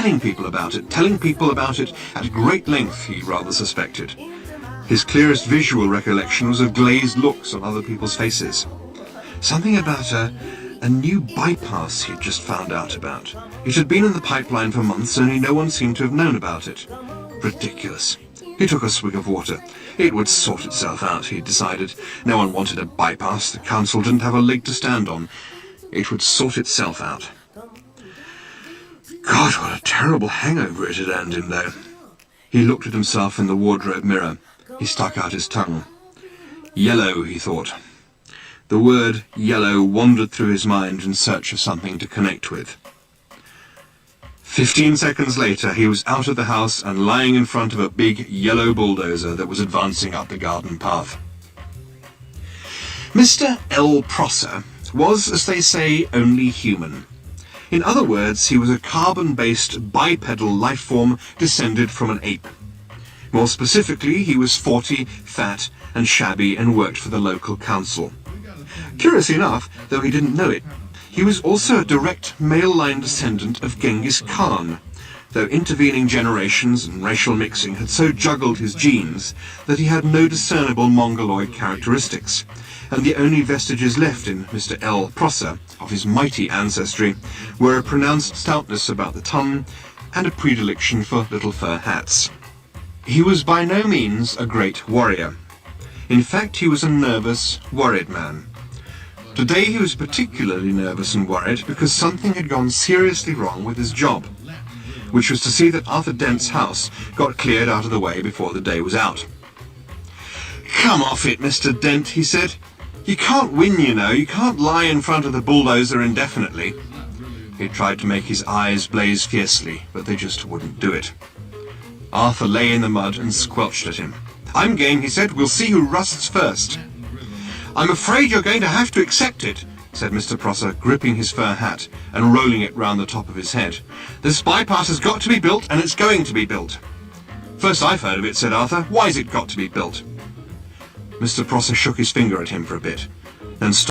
telling people about it at great length, he rather suspected. His clearest visual recollection was of glazed looks on other people's faces. Something about a new bypass he'd just found out about. It had been in the pipeline for months, only no one seemed to have known about it. Ridiculous. He took a swig of water. It would sort itself out, he'd decided. No one wanted a bypass. The council didn't have a leg to stand on. It would sort itself out. God, what a terrible hangover it had earned him, though. He looked at himself in the wardrobe mirror. He stuck out his tongue. Yellow, he thought. The word yellow wandered through his mind in search of something to connect with. 15 seconds later, he was out of the house and lying in front of a big yellow bulldozer that was advancing up the garden path. Mr. L. Prosser was, as they say, only human. In other words, he was a carbon-based bipedal life form descended from an ape. More specifically, he was 40, fat and shabby and worked for the local council. Curiously enough, though he didn't know it, he was also a direct male-line descendant of Genghis Khan, though intervening generations and racial mixing had so juggled his genes that he had no discernible mongoloid characteristics, and the only vestiges left in Mr. L. Prosser of his mighty ancestry were a pronounced stoutness about the tongue and a predilection for little fur hats. He was by no means a great warrior. In fact, he was a nervous, worried man. Today he was particularly nervous and worried because something had gone seriously wrong with his job, which was to see that Arthur Dent's house got cleared out of the way before the day was out. "Come off it, Mr. Dent," he said. "You can't win, you know. You can't lie in front of the bulldozer indefinitely." He tried to make his eyes blaze fiercely, but they just wouldn't do it. Arthur lay in the mud and squelched at him. "I'm game," he said. "We'll see who rusts first." "I'm afraid you're going to have to accept it," said Mr. Prosser, gripping his fur hat and rolling it round the top of his head. "This bypass has got to be built, and it's going to be built." "First I've heard of it," said Arthur. "Why's it got to be built?" Mr. Prosser shook his finger at him for a bit, then stopped.